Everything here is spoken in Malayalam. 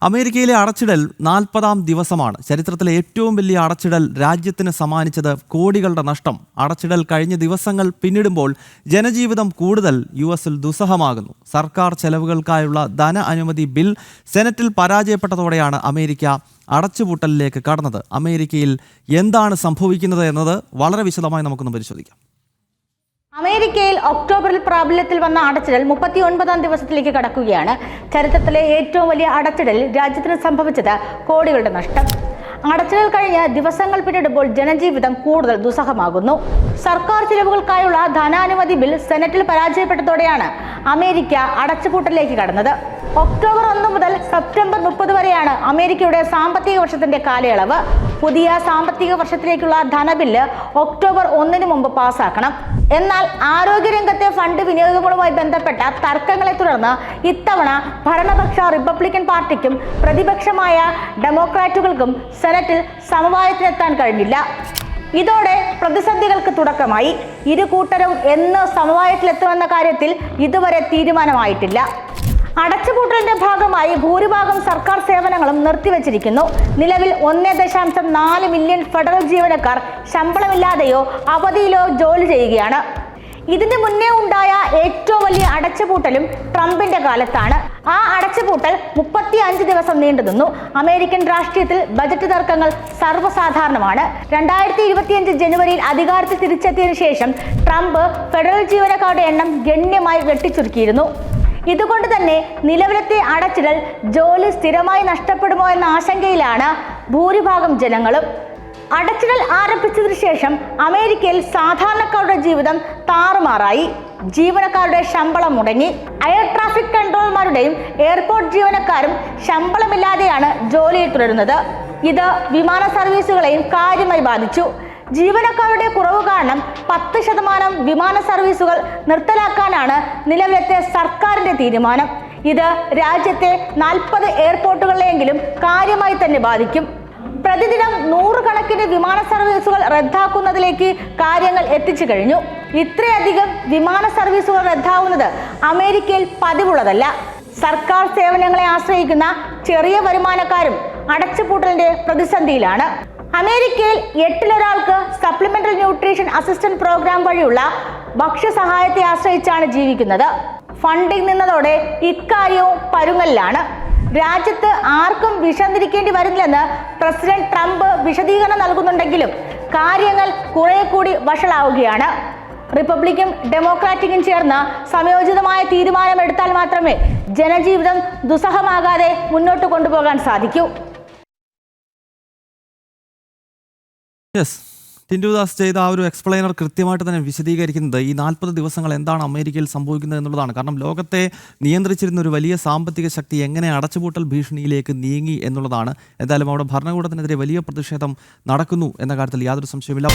അമേരിക്കയിലെ അടച്ചിടൽ 40-ാം ദിവസമാണ്. ചരിത്രത്തിലെ ഏറ്റവും വലിയ അടച്ചിടൽ രാജ്യത്തിന് സമ്മാനിച്ചത് കോടികളുടെ നഷ്ടം. അടച്ചിടൽ കഴിഞ്ഞ ദിവസങ്ങൾ പിന്നിടുമ്പോൾ ജനജീവിതം കൂടുതൽ യുഎസിൽ ദുസ്സഹമാകുന്നു. സർക്കാർ ചെലവുകൾക്കായുള്ള ധന അനുമതി ബിൽ സെനറ്റിൽ പരാജയപ്പെട്ടതോടെയാണ് അമേരിക്ക അടച്ചുപൂട്ടലിലേക്ക് കടന്നത്. അമേരിക്കയിൽ എന്താണ് സംഭവിക്കുന്നത് എന്നത് വളരെ വിശദമായി നമുക്കൊന്ന് പരിശോധിക്കാം. അമേരിക്കയിൽ ഒക്ടോബറിൽ പ്രാബല്യത്തിൽ വന്ന അടച്ചിടൽ 39-ാം ദിവസത്തിലേക്ക് കടക്കുകയാണ്. ചരിത്രത്തിലെ ഏറ്റവും വലിയ അടച്ചിടൽ രാജ്യത്തിന് സംഭവിച്ചത് കോടികളുടെ നഷ്ടം. അടച്ചിടൽ കഴിഞ്ഞ് ദിവസങ്ങൾ പിന്നിടുമ്പോൾ ജനജീവിതം കൂടുതൽ ദുസ്സഹമാകുന്നു. സർക്കാർ ചിലവുകൾക്കായുള്ള ധനാനുമതി ബിൽ സെനറ്റിൽ പരാജയപ്പെട്ടതോടെയാണ് അമേരിക്ക അടച്ചുപൂട്ടലിലേക്ക് കടന്നത്. ഒക്ടോബർ 1 മുതൽ സെപ്റ്റംബർ 30 വരെയാണ് അമേരിക്കയുടെ സാമ്പത്തിക വർഷത്തിന്റെ കാലയളവ്. പുതിയ സാമ്പത്തിക വർഷത്തിലേക്കുള്ള ധനബില്ല് ഒക്ടോബർ 1 മുമ്പ് പാസ്സാക്കണം. എന്നാൽ ആരോഗ്യരംഗത്തെ ഫണ്ട് വിനിയോഗങ്ങളുമായി ബന്ധപ്പെട്ട തർക്കങ്ങളെ തുടർന്ന് ഇത്തവണ ഭരണപക്ഷ റിപ്പബ്ലിക്കൻ പാർട്ടിക്കും പ്രതിപക്ഷമായ ഡെമോക്രാറ്റുകൾക്കും സെനറ്റിൽ സമവായത്തിലെത്താൻ കഴിഞ്ഞില്ല. ഇതോടെ പ്രതിസന്ധികൾക്ക് തുടക്കമായി. ഇരു കൂട്ടരും എന്ന് സമവായത്തിലെത്തുമെന്ന കാര്യത്തിൽ ഇതുവരെ തീരുമാനമായിട്ടില്ല. അടച്ചുപൂട്ടലിന്റെ ഭാഗമായി ഭൂരിഭാഗം സർക്കാർ സേവനങ്ങളും നിർത്തിവച്ചിരിക്കുന്നു. നിലവിൽ 1.4 മില്യൺ ഫെഡറൽ ജീവനക്കാർ ശമ്പളമില്ലാതെയോ അവധിയിലോ ജോലി ചെയ്യുകയാണ്. ഇതിന് മുന്നേ ഉണ്ടായ ഏറ്റവും വലിയ അടച്ചുപൂട്ടലും ട്രംപിന്റെ കാലത്താണ്. ആ അടച്ചുപൂട്ടൽ 35 ദിവസം നീണ്ടുനിന്നു. അമേരിക്കൻ രാഷ്ട്രീയത്തിൽ ബജറ്റ് തർക്കങ്ങൾ സർവ്വസാധാരണമാണ്. 2025 ജനുവരിയിൽ അധികാരത്തിൽ തിരിച്ചെത്തിയതിനു ശേഷം ട്രംപ് ഫെഡറൽ ജീവനക്കാരുടെ എണ്ണം ഗണ്യമായി വെട്ടിച്ചുരുക്കിയിരുന്നു. ഇതുകൊണ്ട് തന്നെ നിലവിലത്തെ അടച്ചിടൽ ജോലി സ്ഥിരമായി നഷ്ടപ്പെടുമോ എന്ന ആശങ്കയിലാണ് ഭൂരിഭാഗം ജനങ്ങളും. അടച്ചിടൽ ആരംഭിച്ചതിനു ശേഷം അമേരിക്കയിൽ സാധാരണക്കാരുടെ ജീവിതം താറുമാറായി. ജീവനക്കാരുടെ ശമ്പളം മുടങ്ങി. എയർ ട്രാഫിക് കൺട്രോളർമാരുടെയും എയർപോർട്ട് ജീവനക്കാരും ശമ്പളമില്ലാതെയാണ് ജോലിയിൽ തുടരുന്നത്. ഇത് വിമാന സർവീസുകളെയും കാര്യമായി ബാധിച്ചു. ജീവനക്കാരുടെ കുറവ് കാരണം 10% വിമാന സർവീസുകൾ നിർത്തലാക്കാനാണ് നിലവിലത്തെ സർക്കാരിന്റെ തീരുമാനം. ഇത് രാജ്യത്തെ 40 എയർപോർട്ടുകളെയെങ്കിലും കാര്യമായി തന്നെ ബാധിക്കും. പ്രതിദിനം 100 കണക്കിന് വിമാന സർവീസുകൾ റദ്ദാക്കുന്നതിലേക്ക് കാര്യങ്ങൾ എത്തിച്ചു കഴിഞ്ഞു. ഇത്രയധികം വിമാന സർവീസുകൾ റദ്ദാവുന്നത് അമേരിക്കയിൽ പതിവുള്ളതല്ല. സർക്കാർ സേവനങ്ങളെ ആശ്രയിക്കുന്ന ചെറിയ വരുമാനക്കാരും അടച്ചുപൂട്ടലിന്റെ പ്രതിസന്ധിയിലാണ്. അമേരിക്കയിൽ 8-ൽ ഒരാൾക്ക് സപ്ലിമെന്ററി ന്യൂട്രീഷൻ അസിസ്റ്റന്റ് പ്രോഗ്രാം വഴിയുള്ള ഭക്ഷ്യസഹായത്തെ ആശ്രയിച്ചാണ് ജീവിക്കുന്നത്. ഫണ്ടിംഗ് നിന്നതോടെ ഇക്കാര്യവും പരുങ്ങലിലാണ്. രാജ്യത്ത് ആർക്കും വിശന്നിരിക്കേണ്ടി വരുന്നില്ലെന്ന് പ്രസിഡന്റ് ട്രംപ് വിശദീകരണം നൽകുന്നുണ്ടെങ്കിലും കാര്യങ്ങൾ കുറെ കൂടി വഷളാവുകയാണ്. റിപ്പബ്ലിക്കും ഡെമോക്രാറ്റിക്കും ചേർന്ന് സംയോജിതമായ തീരുമാനമെടുത്താൽ മാത്രമേ ജനജീവിതം ദുസ്സഹമാകാതെ മുന്നോട്ട് കൊണ്ടുപോകാൻ സാധിക്കൂ. ടിൻഡുദാസ് ചെയ്ത ആ ഒരു എക്സ്പ്ലെയിനർ കൃത്യമായിട്ട് തന്നെ വിശദീകരിക്കുന്നത് ഈ 40 ദിവസങ്ങൾ എന്താണ് അമേരിക്കയിൽ സംഭവിക്കുന്നത് എന്നുള്ളതാണ്. കാരണം ലോകത്തെ നിയന്ത്രിച്ചിരുന്ന ഒരു വലിയ സാമ്പത്തിക ശക്തി എങ്ങനെ അടച്ചുപൂട്ടൽ ഭീഷണിയിലേക്ക് നീങ്ങി എന്നുള്ളതാണ്. എന്തായാലും അവിടെ ഭരണകൂടത്തിനെതിരെ വലിയ പ്രതിഷേധം നടക്കുന്നു എന്ന കാര്യത്തിൽ യാതൊരു സംശയമില്ല.